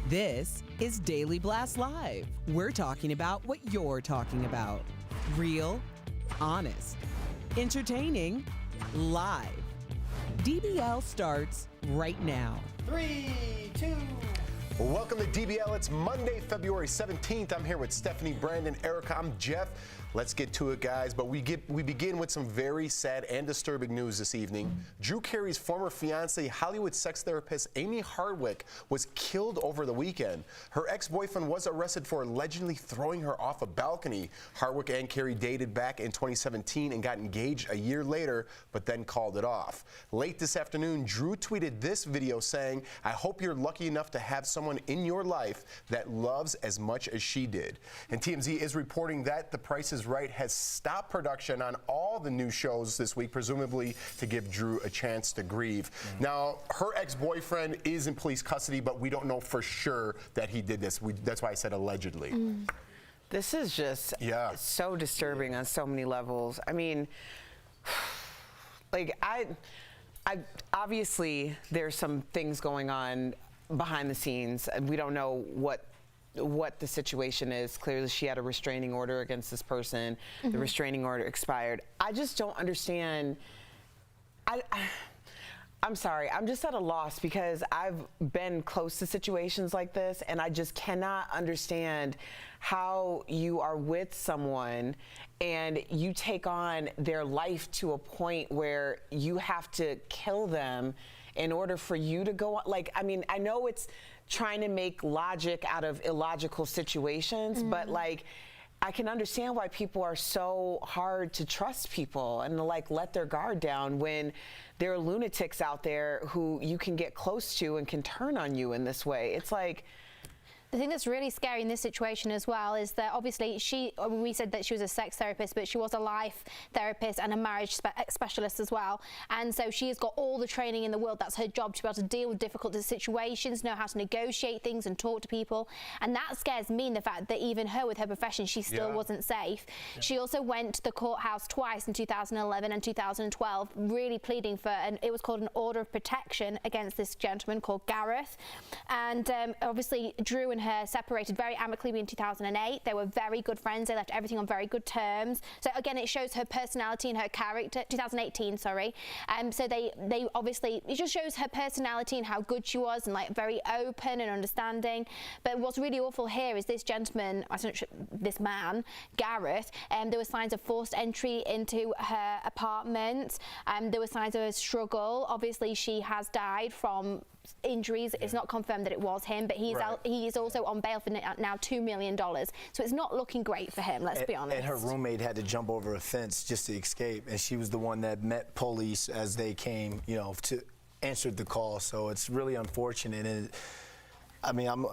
This is Daily Blast Live. We're talking about what you're talking about. Real, honest, entertaining, live. DBL starts right now. 3, 2. Welcome to DBL. It's Monday, February 17th. I'm here with Stephanie, Brandon, Erica. I'm Jeff. Let's get to it, guys. But we begin with some very sad and disturbing news this evening. Drew Carey's former fiancée, Hollywood sex therapist Amie Harwick, was killed over the weekend. Her ex-boyfriend was arrested for allegedly throwing her off a balcony. Harwick and Carey dated back in 2017 and got engaged a year later, but then called it off. Late this afternoon, Drew tweeted this video saying, "I hope you're lucky enough to have someone in your life that loves as much as she did." And TMZ is reporting that The Price is Right has stopped production on all the new shows this week, presumably to give Drew a chance to grieve. Now, her ex-boyfriend is in police custody, but we don't know for sure that he did this. That's why I said allegedly. This is just so disturbing on so many levels. I mean, like, I obviously there's some things going on behind the scenes. We don't know what the situation is. Clearly she had a restraining order against this person. The restraining order expired. I just don't understand. I'm sorry, I'm just at a loss because I've been close to situations like this and I just cannot understand how you are with someone and you take on their life to a point where you have to kill them in order for you to go on. Like, I mean, I know it's trying to make logic out of illogical situations, but like, I can understand why people are so hard to trust people and to like let their guard down when there are lunatics out there who you can get close to and can turn on you in this way. It's like, the thing that's really scary in this situation as well is that obviously we said that she was a sex therapist, but she was a life therapist and a marriage specialist as well. And so she has got all the training in the world. That's her job, to be able to deal with difficult situations, know how to negotiate things and talk to people. And that scares me, in the fact that even her, with her profession, she still wasn't safe. She also went to the courthouse twice in 2011 and 2012, really pleading for, and it was called an order of protection against this gentleman called Gareth. And obviously Drew and her separated very amicably in 2008. They were very good friends. They left everything on very good terms. So again, it shows her personality and her character. 2018, sorry. So they obviously, it just shows her personality and how good she was and like very open and understanding. But what's really awful here is this gentleman, this man, Gareth, there were signs of forced entry into her apartment. There were signs of a struggle. Obviously, she has died from injuries. It's not confirmed that it was him, but he is also on bail for now $2 million. So it's not looking great for him, let's be honest. And her roommate had to jump over a fence just to escape, and she was the one that met police as they came, you know, to answered the call. So it's really unfortunate. And I mean, what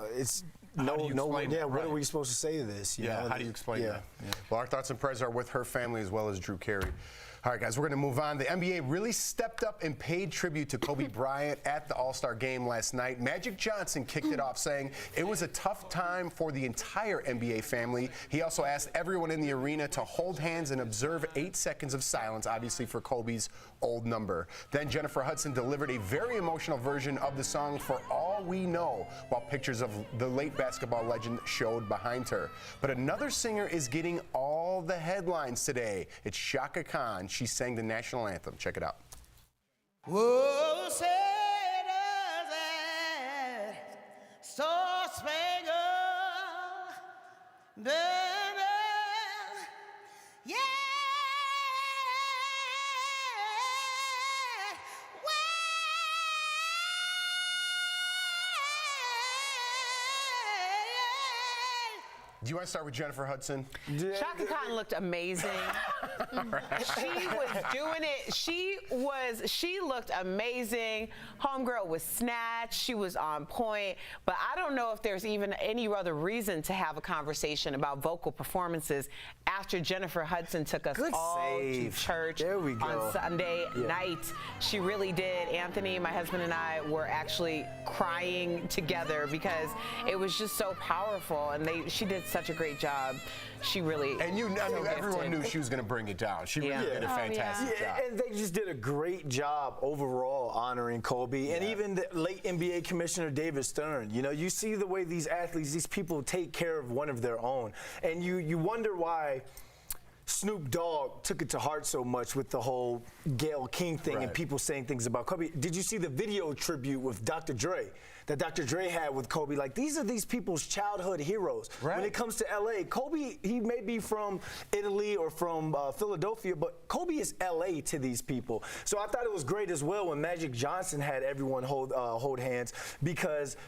are we supposed to say to this? You know? How do you explain that? Well, our thoughts and prayers are with her family as well as Drew Carey. All right, guys, we're going to move on. The NBA really stepped up and paid tribute to Kobe Bryant at the All-Star game last night. Magic Johnson kicked it off, saying it was a tough time for the entire NBA family. He also asked everyone in the arena to hold hands and observe 8 seconds of silence, obviously for Kobe's old number. Then Jennifer Hudson delivered a very emotional version of the song For All We Know, while pictures of the late basketball legend showed behind her. But another singer is getting all the headlines today. It's Shaka Khan. She sang the national anthem. Check it out. Whoa, say does that star-spangled banner, yeah, Do you want to start with Jennifer Hudson? Shaka Khan looked amazing. She was doing it. She looked amazing. Homegirl was snatched. She was on point. But I don't know if there's even any other reason to have a conversation about vocal performances after Jennifer Hudson took us all to church on Sunday night. She really did. Anthony, my husband, and I were actually crying together because it was just so powerful. And she did such a great job. She really And everyone gifted. knew she was going to bring it down. She really did a fantastic job. And they just did a great job overall honoring Kobe. And even the late NBA commissioner David Stern. You know, you see the way these athletes, these people take care of one of their own. And you wonder why Snoop Dogg took it to heart so much with the whole Gayle King thing and people saying things about Kobe. Did you see the video tribute with Dr. Dre that Dr. Dre had with Kobe? Like, these are these people's childhood heroes. When it comes to LA, Kobe, he may be from Italy or from Philadelphia, but Kobe is LA to these people. So I thought it was great as well when Magic Johnson had everyone hold hands, because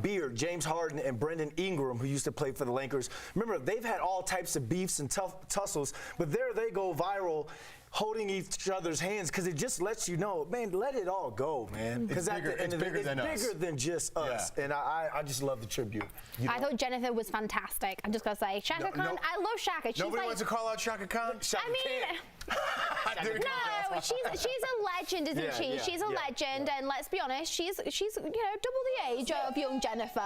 Beard, James Harden, and Brendan Ingram, who used to play for the Lakers, remember, they've had all types of beefs and tussles, but there they go viral, holding each other's hands, because it just lets you know, man, let it all go, man. Because at the end of it, it's bigger than just us. And I just love the tribute. I thought Jennifer was fantastic. I'm just gonna say, Shaka Khan. I love Shaka. She's Nobody like, wants to call out Shaka Khan? I mean, no, she's a legend, isn't she? Yeah, She's a legend, and let's be honest, she's double the age of young Jennifer.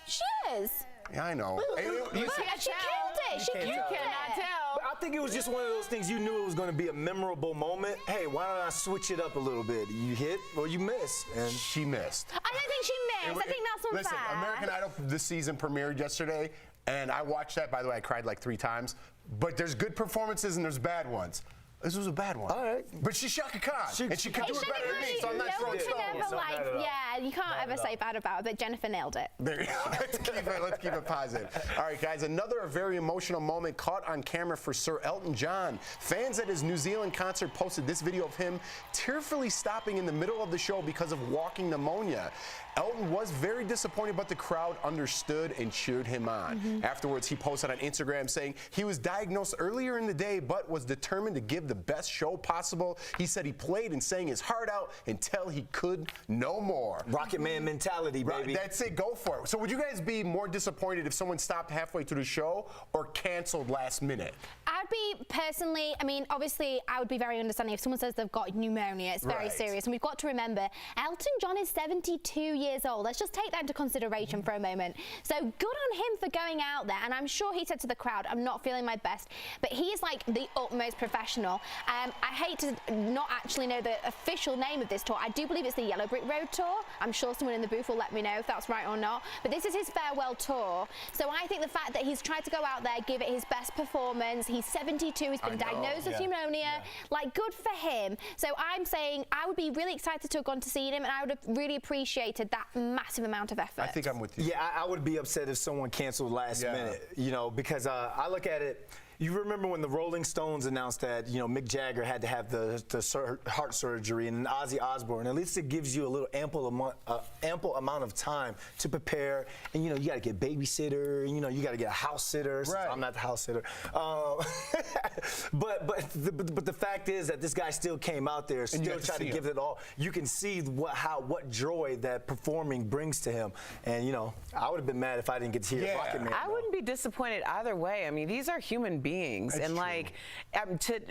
She is. Yeah, I know. She killed it. She killed it. I think it was just one of those things, you knew it was going to be a memorable moment. Hey, why don't I switch it up a little bit? You hit or you miss. And she missed. I don't think she missed. I think that's unfair. Listen, American Idol this season premiered yesterday, and I watched that. By the way, I cried like 3 times. But there's good performances and there's bad ones. This was a bad one. All right. But she's Shaka Khan, and she can do it better than me, so I'm not throwing stones. You can't ever say bad about it, but Jennifer nailed it. There you go. Let's keep it positive. All right, guys, another very emotional moment caught on camera for Sir Elton John. Fans at his New Zealand concert posted this video of him tearfully stopping in the middle of the show because of walking pneumonia. Elton was very disappointed, but the crowd understood and cheered him on. Afterwards, he posted on Instagram saying he was diagnosed earlier in the day, but was determined to give the best show possible. He said he played and sang his heart out until he could no more. Rocket Man mentality, baby. That's it. Go for it. So would you guys be more disappointed if someone stopped halfway through the show or canceled last minute? I'd be personally, I mean, obviously, I would be very understanding if someone says they've got pneumonia. It's very serious. And we've got to remember, Elton John is 72 years old. Let's just take that into consideration for a moment. So good on him for going out there. And I'm sure he said to the crowd, I'm not feeling my best. But he is like the utmost professional. I hate to not actually know the official name of this tour. I do believe it's the Yellow Brick Road Tour. I'm sure someone in the booth will let me know if that's right or not. But this is his farewell tour. So I think the fact that he's tried to go out there, give it his best performance. He's 72. He's been diagnosed with pneumonia. Like, good for him. So I'm saying I would be really excited to have gone to see him, and I would have really appreciated that massive amount of effort. I think I'm with you. Yeah, I would be upset if someone canceled last minute, you know, because I look at it. You remember when the Rolling Stones announced that, you know, Mick Jagger had to have the heart surgery, and Ozzy Osbourne. At least it gives you a little ample amount of time to prepare. And, you know, you got to get a babysitter, you know, you got to get a house sitter. Right. I'm not the house sitter. But the fact is that this guy still came out there, still tried to give it all. You can see what joy that performing brings to him. And, you know, I would have been mad if I didn't get to hear Rocket Man. I wouldn't be disappointed either way. I mean, these are human beings. That's and like,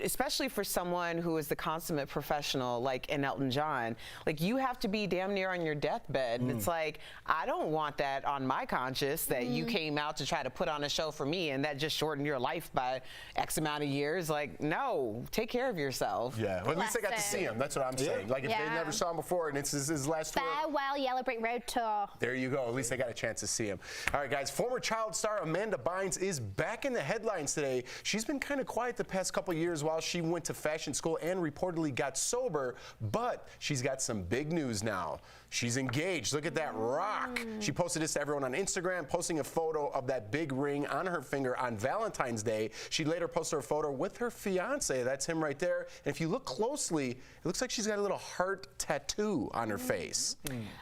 especially for someone who is the consummate professional, like in Elton John, like you have to be damn near on your deathbed. And it's like, I don't want that on my conscience that you came out to try to put on a show for me and that just shortened your life by X amount of years. Like, no, take care of yourself. Yeah, well, at least I got to see him. That's what I'm saying. Like, if they never saw him before and it's his last tour. Farewell Yellow Brick Road Tour. There you go. At least I got a chance to see him. All right, guys. Former child star Amanda Bynes is back in the headlines today. She's been kind of quiet the past couple years while she went to fashion school and reportedly got sober, but she's got some big news now. She's engaged. Look at that rock. She posted this to everyone on Instagram, posting a photo of that big ring on her finger on Valentine's Day. She later posted her photo with her fiance. That's him right there. And if you look closely, it looks like she's got a little heart tattoo on her face.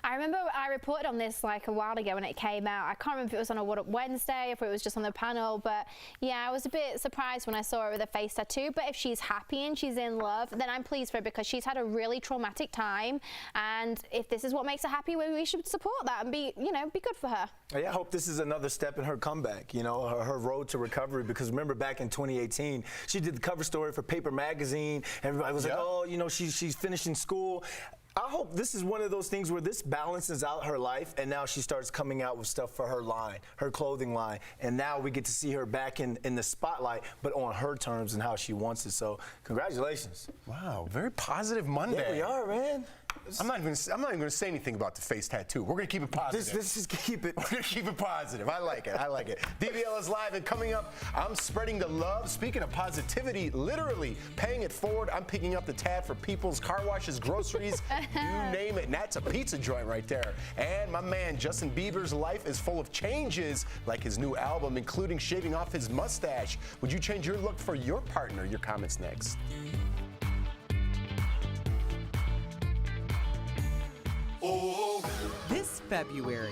I remember I reported on this like a while ago when it came out. I can't remember if it was on a What Up Wednesday, if it was just on the panel, but yeah, I was a bit surprised when I saw her with a face tattoo. But if she's happy and she's in love, then I'm pleased for her because she's had a really traumatic time. And if this is what makes her happy, we should support that and be good for her. Yeah, I hope this is another step in her comeback, you know, her road to recovery. Because remember back in 2018, she did the cover story for Paper Magazine. Everybody was like, oh, you know, she's finishing school. I hope this is one of those things where this balances out her life, and now she starts coming out with stuff for her line, her clothing line, and now we get to see her back in the spotlight, but on her terms and how she wants it. So congratulations. Wow, very positive Monday. Yeah, we are, man. I'm not even gonna say anything about the face tattoo. We're gonna keep it positive. This is keep it. We're gonna keep it positive. I like it. I like it. DBL is live, and coming up, I'm spreading the love. Speaking of positivity, literally paying it forward. I'm picking up the tab for people's car washes, groceries, you name it. And that's a pizza joint right there. And my man Justin Bieber's life is full of changes, like his new album, including shaving off his mustache. Would you change your look for your partner? Your comments next. This February,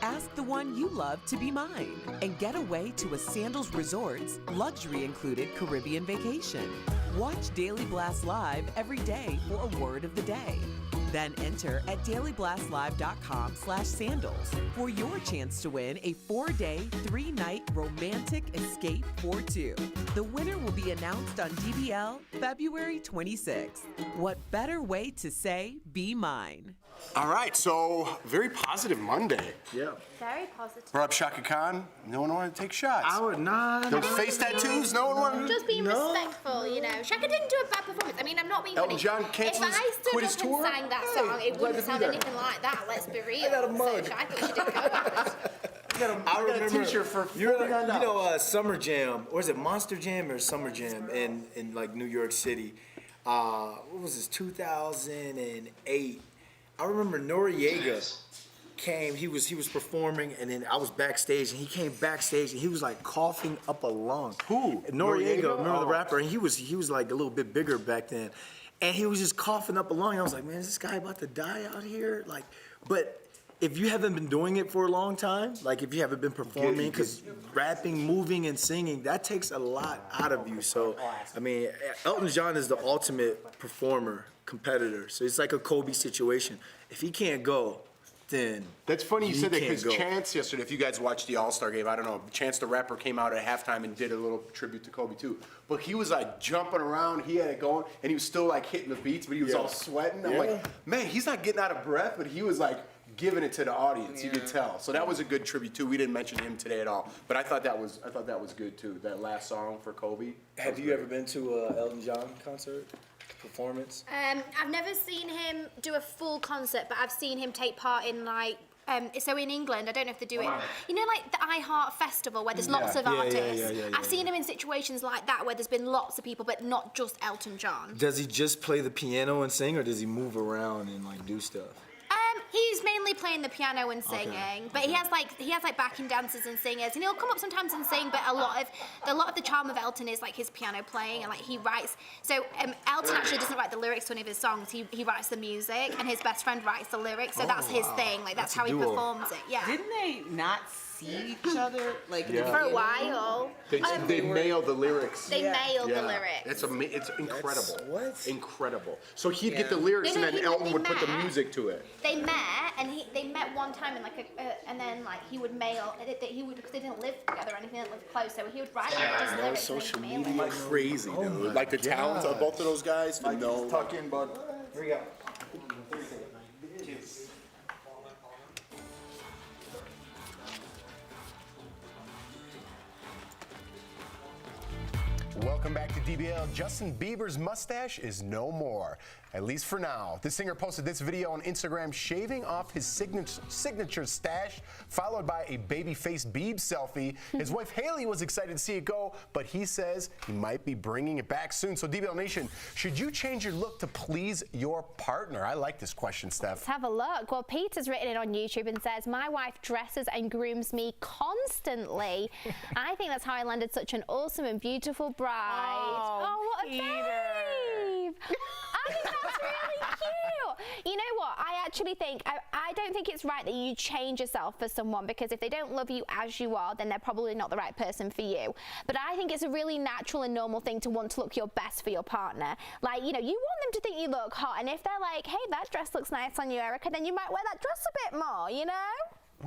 ask the one you love to be mine and get away to a Sandals Resorts luxury included Caribbean vacation. Watch Daily Blast Live every day for a word of the day. Then enter at dailyblastlive.com/sandals for your chance to win a 4-day, 3-night romantic escape for two. The winner will be announced on DBL February 26th. What better way to say be mine? All right, so very positive Monday. Yeah. Very positive. Brought up Shaka Khan. No one wanted to take shots. I would not. Those face tattoos, no one wanted. Just being respectful, you know. Shaka didn't do a bad performance. I mean, I'm not being Elton funny. John canceled If I stood quit his up tour? and sang that song, it wouldn't sound anything like that. Let's be real. got a mug. So I thought she did co-host. I remember t-shirt for Summer Jam, or is it Monster Jam or Summer Jam in like New York City? What was this? 2008. I remember Noriega came. He was performing, and then I was backstage, and he came backstage, and he was like coughing up a lung. Who? Noriega, remember the rapper? And he was like a little bit bigger back then, and he was just coughing up a lung. I was like, man, is this guy about to die out here? Like, but if you haven't been doing it for a long time, like if you haven't been performing, because rapping, moving, and singing, that takes a lot out of you. So, I mean, Elton John is the ultimate performer, competitor. So it's like a Kobe situation. If he can't go, then That's funny you he said that, can't because go. Chance yesterday, if you guys watched the All-Star game, I don't know, Chance the rapper came out at halftime and did a little tribute to Kobe too. But he was like jumping around, he had it going, and he was still like hitting the beats, but he was all sweating. I'm like, man, he's not getting out of breath, but he was like giving it to the audience. You could tell. So that was a good tribute too. We didn't mention him today at all, but I thought that was good too. That last song for Kobe. Have you ever been to a Elton John concert? Performance? I've never seen him do a full concert, but I've seen him take part in like. So in England, I don't know if they do it. You know, like the iHeart Festival where there's lots of artists. I've seen him in situations like that where there's been lots of people, but not just Elton John. Does he just play the piano and sing, or does he move around and like do stuff? He's mainly playing the piano and singing, but he has like backing dancers and singers, and he'll come up sometimes and sing. But a lot of the charm of Elton is like his piano playing, and like he writes. So Elton actually doesn't write the lyrics to any of his songs. He writes the music, and his best friend writes the lyrics. So that's his thing. Like that's how he performs it. Yeah. Didn't they not see each other like in the For a beginning? while. They nailed the lyrics. They nailed the lyrics. It's incredible. What? Incredible. So he'd get the lyrics, No, and then Elton they would put the met. music to it. They met, and they met one time in like and then like he would mail. He would, because they didn't live together or anything, they didn't live close. So he would write just lyrics and social he'd mail it. Crazy, dude. Like the talent of both of those guys to know. Tuck in, bud. Here we go. Welcome back to DBL. Justin Bieber's mustache is no more, at least for now. The singer posted this video on Instagram shaving off his signature stash, followed by a baby-faced Bieb selfie. His wife Haley was excited to see it go, but he says he might be bringing it back soon. So DBL Nation, should you change your look to please your partner? I like this question, Steph. Let's have a look. Well, Peter's written it on YouTube and says, my wife dresses and grooms me constantly. I think that's how I landed such an awesome and beautiful bride. Oh, what a Peter. babe. I think that's really cute. You know what? I actually think, I don't think it's right that you change yourself for someone, because if they don't love you as you are, then they're probably not the right person for you. But I think it's a really natural and normal thing to want to look your best for your partner. Like, you know, you want them to think you look hot, and if they're like, hey, that dress looks nice on you, Erica, then you might wear that dress a bit more, you know?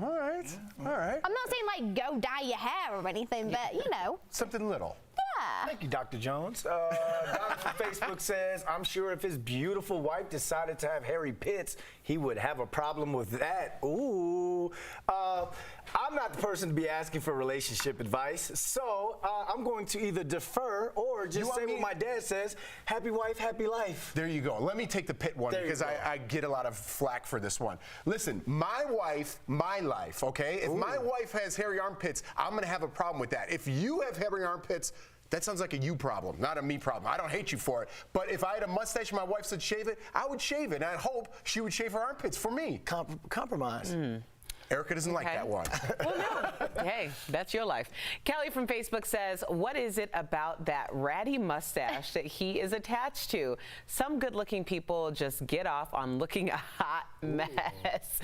All right, all right. I'm not saying like go dye your hair or anything, but you know. Something little. Thank you, Dr. Jones. Doc from Facebook says, I'm sure if his beautiful wife decided to have hairy pits, he would have a problem with that. Ooh. I'm not the person to be asking for relationship advice, so I'm going to either defer or just say what my dad says, happy wife, happy life. There you go. Let me take the pit one because I get a lot of flack for this one. Listen, my wife, my life, okay? If my wife has hairy armpits, I'm going to have a problem with that. If you have hairy armpits, that sounds like a you problem, not a me problem. I don't hate you for it. But if I had a mustache and my wife said shave it, I would shave it. And I hope she would shave her armpits for me. Compromise. Erica doesn't like that one. Well, no. Hey, that's your life. Kelly from Facebook says, what is it about that ratty mustache that he is attached to? Some good-looking people just get off on looking a hot mess.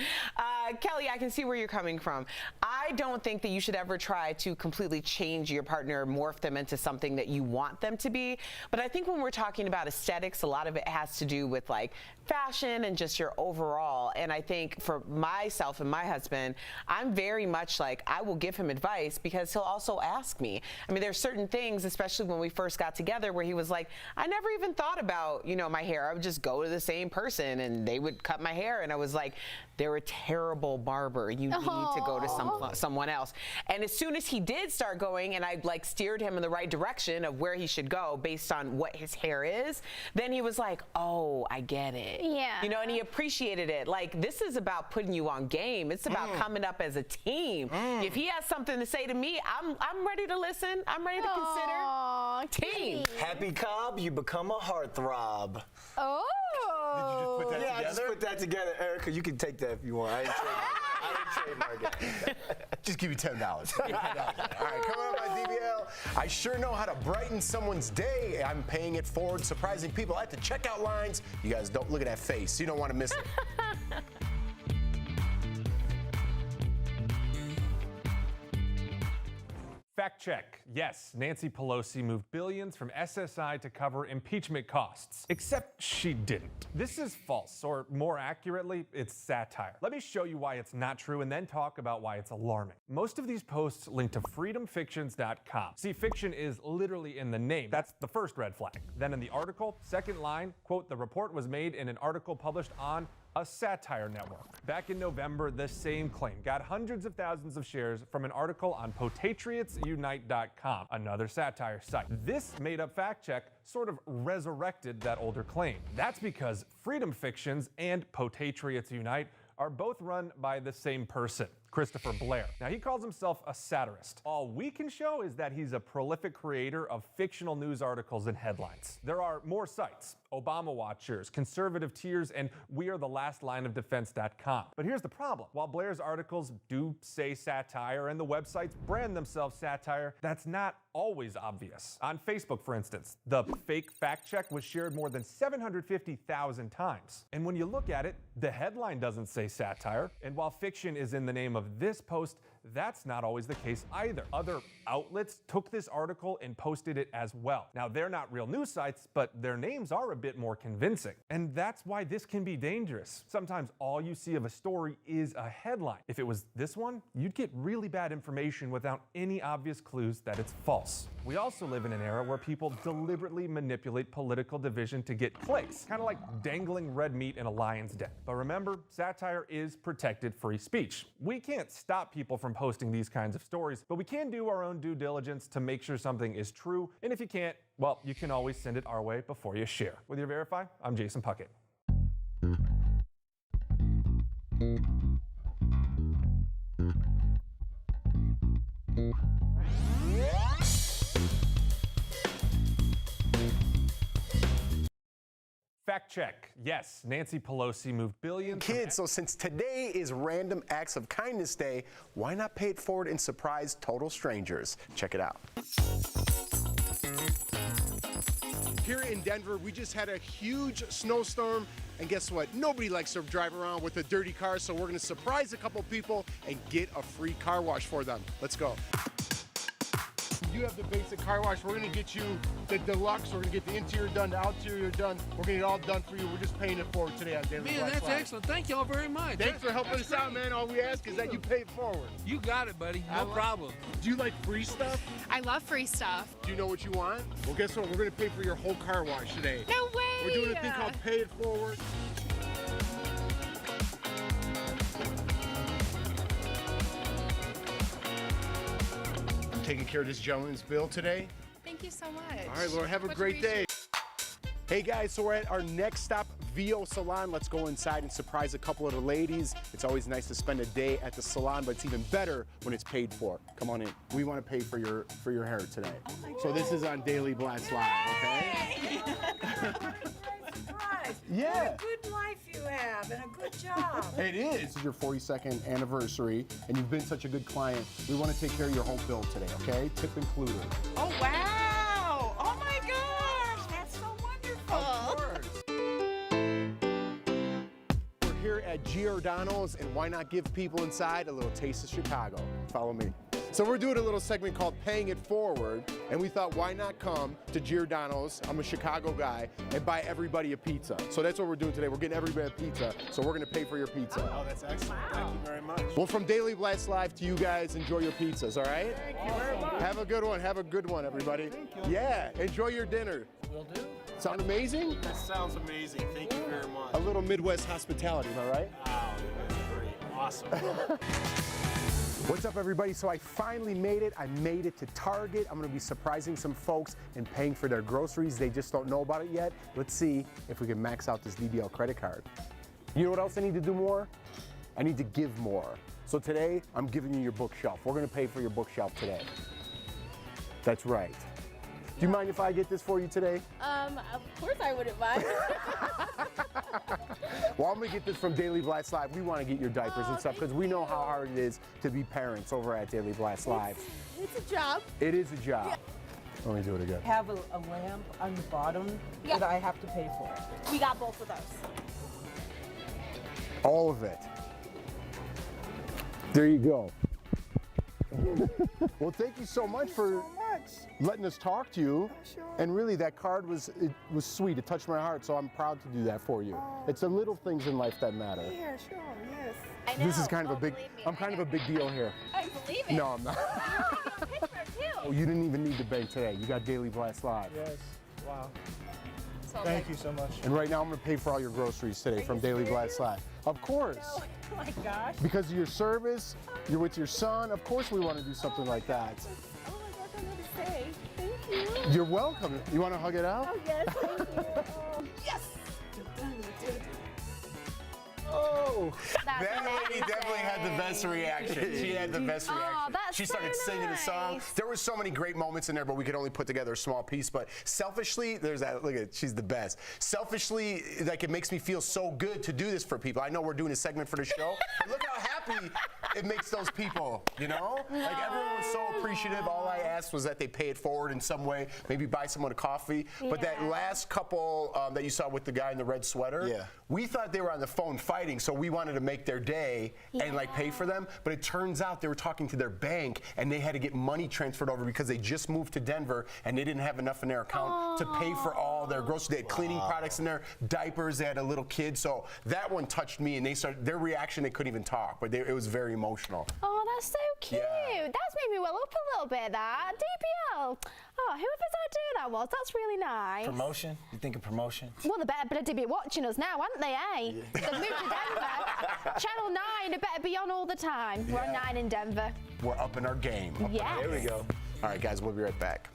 Kelly, I can see where you're coming from. I don't think that you should ever try to completely change your partner, morph them into something that you want them to be. But I think when we're talking about aesthetics, a lot of it has to do with like fashion and just your overall. And I think for myself and my husband, I'm very much like, I will give him advice because he'll also ask me. I mean, there's certain things, especially when we first got together, where he was like, I never even thought about, you know, my hair. I would just go to the same person and they would cut my hair. And I was like, they're a terrible barber. You need to go to someone else. And as soon as he did start going and I like steered him in the right direction of where he should go based on what his hair is, then he was like, oh, I get it. Yeah. You know, and he appreciated it. Like, this is about putting you on game. It's about coming up as a team. If he has something to say to me, I'm ready to listen. I'm ready to consider team. Happy Cobb, you become a heartthrob. Oh. Did you just put that together? I just put that together, Erica. You can take that if you want. I didn't trademark it. Just give you $10. All right, coming up on DBL, I sure know how to brighten someone's day. I'm paying it forward, surprising people at the checkout lines. You guys don't look at that face. You don't want to miss it. Fact check. Yes, Nancy Pelosi moved billions from SSI to cover impeachment costs. Except she didn't. This is false, or more accurately, it's satire. Let me show you why it's not true and then talk about why it's alarming. Most of these posts link to freedomfictions.com. See, fiction is literally in the name. That's the first red flag. Then in the article, second line, quote, the report was made in an article published on a satire network. Back in November, the same claim got hundreds of thousands of shares from an article on potatriotsunite.com, another satire site. This made-up fact check sort of resurrected that older claim. That's because Freedom Fictions and Potatriots Unite are both run by the same person, Christopher Blair. Now, he calls himself a satirist. All we can show is that he's a prolific creator of fictional news articles and headlines. There are more sites, Obama Watchers, Conservative Tears, and wearethelastlineofdefense.com. But here's the problem. While Blair's articles do say satire and the websites brand themselves satire, that's not always obvious. On Facebook, for instance, the fake fact check was shared more than 750,000 times. And when you look at it, the headline doesn't say satire. And while fiction is in the name of this post, that's not always the case either. Other outlets took this article and posted it as well. Now, they're not real news sites, but their names are a bit more convincing. And that's why this can be dangerous. Sometimes all you see of a story is a headline. If it was this one, you'd get really bad information without any obvious clues that it's false. We also live in an era where people deliberately manipulate political division to get clicks, kind of like dangling red meat in a lion's den. But remember, satire is protected free speech. We can't stop people from posting these kinds of stories, but we can do our own due diligence to make sure something is true. And if you can't, well, you can always send it our way before you share. With your Verify, I'm Jason Puckett. Fact check. Yes, Nancy Pelosi moved billions. Kids, so since today is Random Acts of Kindness Day, why not pay it forward and surprise total strangers? Check it out. Here in Denver, we just had a huge snowstorm, and guess what? Nobody likes to drive around with a dirty car, so we're gonna surprise a couple people and get a free car wash for them. Let's go. you have the basic car wash. We're gonna get you the deluxe. We're gonna get the interior done, the exterior done. We're gonna get it all done for you. We're just paying it forward today on Daily Man, Black that's Live. excellent. Thank y'all very much. Thanks for helping us out, man. All we ask is that you pay it forward. You got it, buddy. No problem. Do you like free stuff? I love free stuff. Do you know what you want? Well, guess what? We're gonna pay for your whole car wash today. No way! We're doing a thing called pay it forward. I'm taking care of this gentleman's bill today. Thank you so much. All right, Laura, have a Much great day. appreciated. Hey guys, so we're at our next stop, VO Salon. Let's go inside and surprise a couple of the ladies. It's always nice to spend a day at the salon, but it's even better when it's paid for. Come on in. We want to pay for your hair today. So this is on Daily Blast Live, okay? Yeah. What a good life you have and a good job. It is. This is your 42nd anniversary, and you've been such a good client. We want to take care of your whole bill today, okay? Tip included. Oh, wow. Oh, my gosh. That's so wonderful. We're here at Giordano's, and why not give people inside a little taste of Chicago? Follow me. So we're doing a little segment called Paying It Forward, and we thought, why not come to Giordano's, I'm a Chicago guy, and buy everybody a pizza. So that's what we're doing today. We're getting everybody a pizza, so we're gonna pay for your pizza. Oh, that's excellent. Thank you very much. Well, from Daily Blast Live to you guys, enjoy your pizzas, all right? Thank you very much. Have a good one. Have a good one, everybody. Thank you. Yeah, enjoy your dinner. Will do. Sound amazing? That sounds amazing. Thank you very much. A little Midwest hospitality, am I right? Wow, that's great. Awesome. What's up, everybody? So I finally made it. I made it to Target. I'm gonna be surprising some folks and paying for their groceries. They just don't know about it yet. Let's see if we can max out this DBL credit card. You know what else I need to do more? I need to give more. So today, I'm giving you your bookshelf. We're gonna pay for your bookshelf today. That's right. Do you mind if I get this for you today? Of course I wouldn't mind. Well, I'm gonna get this from Daily Blast Live. We wanna get your diapers and stuff because we know how hard it is to be parents over at Daily Blast Live. It's a job. It is a job. Let me do it again. Have a lamp on the bottom Yeah. that I have to pay for. We got both of those. All of it. There you go. Well, thank you so much for letting us talk to you. Sure. And really, that card was sweet. It touched my heart, so I'm proud to do that for you. It's the little things in life that matter. Yeah, sure, yes. I know. This is kind of Oh, a big. believe me, I'm kind of a big deal here. I believe it. No, I'm not. Pittsburgh too. Oh, you didn't even need the bank today. You got Daily Blast Live. Yes. Wow. So Thank you so much. And right now, I'm going to pay for all your groceries today from Daily Blast Live. Of course. Oh my gosh. Because of your service, you're with your son. Of course, we want to do something like that. Oh my gosh, I know to say. Thank you. You're welcome. You want to hug it out? Oh yes, thank you. Oh. Yes. Oh. That's That lady definitely had the best reaction. She had the best reaction. that's She started so singing a song. nice. There were so many great moments in there, but we could only put together a small piece. But selfishly, there's that, look at, she's the best. Selfishly, like, it makes me feel so good to do this for people. I know we're doing a segment for the show, but look how happy it makes those people, you know? Like, everyone was so appreciative. All I asked was that they pay it forward in some way, maybe buy someone a coffee. But that Yeah. last couple that you saw with the guy in the red sweater, Yeah. we thought they were on the phone fighting, so we wanted to make their day and like pay for them. But it turns out they were talking to their bank and they had to get money transferred over because they just moved to Denver and they didn't have enough in their account to pay for all their groceries. They had cleaning products in there, diapers. They had a little kid, so that one touched me. And they started their reaction. They couldn't even talk, but it was very emotional. Oh, that's so cute. Yeah. That's made me well up a little bit, that. DBL. Oh, whoever's idea that was, that's really nice. Promotion? You think of promotion? Well, they better be watching us now, aren't they, eh? They've moved to Denver. Channel 9, they better be on all the time. We're on 9 in Denver. We're up in our game. Yes. There we go. All right, guys, we'll be right back.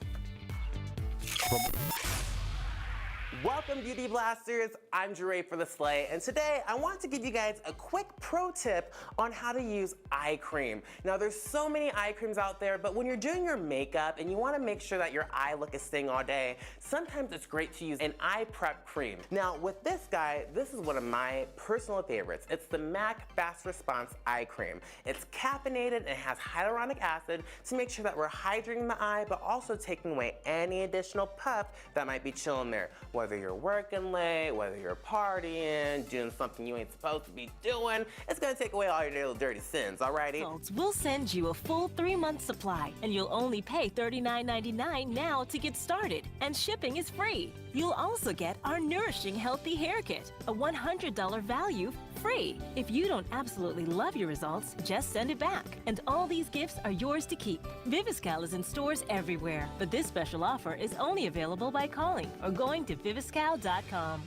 Welcome, Beauty Blasters. I'm Jeray for the Slay, and today I want to give you guys a quick pro tip on how to use eye cream. Now, there's so many eye creams out there, but when you're doing your makeup and you want to make sure that your eye look is staying all day, sometimes it's great to use an eye prep cream. Now, with this guy, this is one of my personal favorites. It's the MAC Fast Response Eye Cream. It's caffeinated and it has hyaluronic acid to make sure that we're hydrating the eye, but also taking away any additional puff that might be chilling there. Whether you're working late, whether you're here partying, doing something you ain't supposed to be doing. It's gonna take away all your little dirty sins, alrighty? We'll send you a full 3-month supply, and you'll only pay $39.99 now to get started, and shipping is free. You'll also get our Nourishing Healthy Hair Kit, a $100 value, free. If you don't absolutely love your results, just send it back, and all these gifts are yours to keep. Viviscal is in stores everywhere, but this special offer is only available by calling or going to viviscal.com.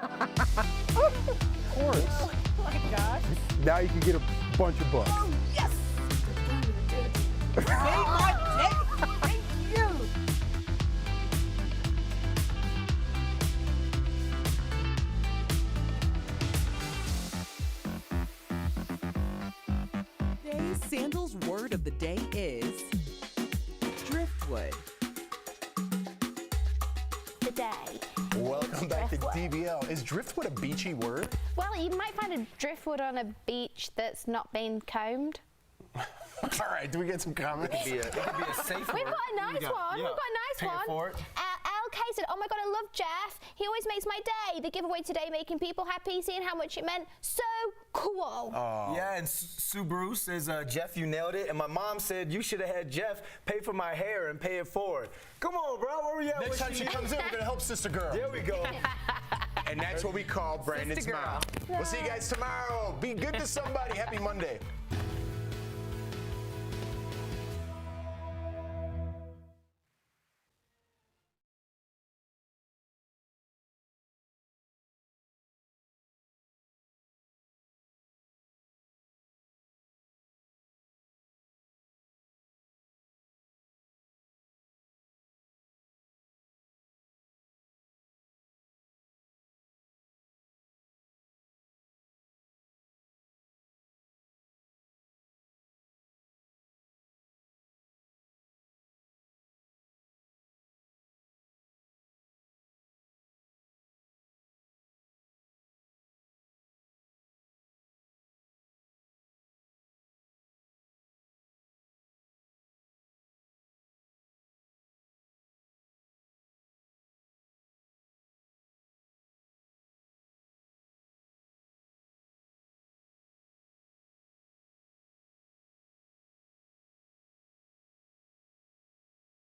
Of course. Oh my gosh. Now you can get a bunch of books. Oh, yes. Made my day. Thank you. Today's Sandals word of the day is driftwood. Today. Welcome back to DBL. Is driftwood a beachy word? Well, you might find a driftwood on a beach that's not been combed. All right, do we get some comments? It could be a safe word. We've got a nice one. We've got a nice one. For it. LK said, "Oh my God, I love Jeff. He always makes my day. The giveaway today, making people happy, seeing how much it meant. So cool." Yeah, and Subaru says, Jeff, you nailed it. And my mom said you should have had Jeff pay for my hair and pay it forward. Come on, bro. Where we at? Next time she comes in, we're gonna help Sister Girl. There we go. And that's what we call Brandon's Sister Girl. Mom. We'll see you guys tomorrow. Be good to somebody. Happy Monday.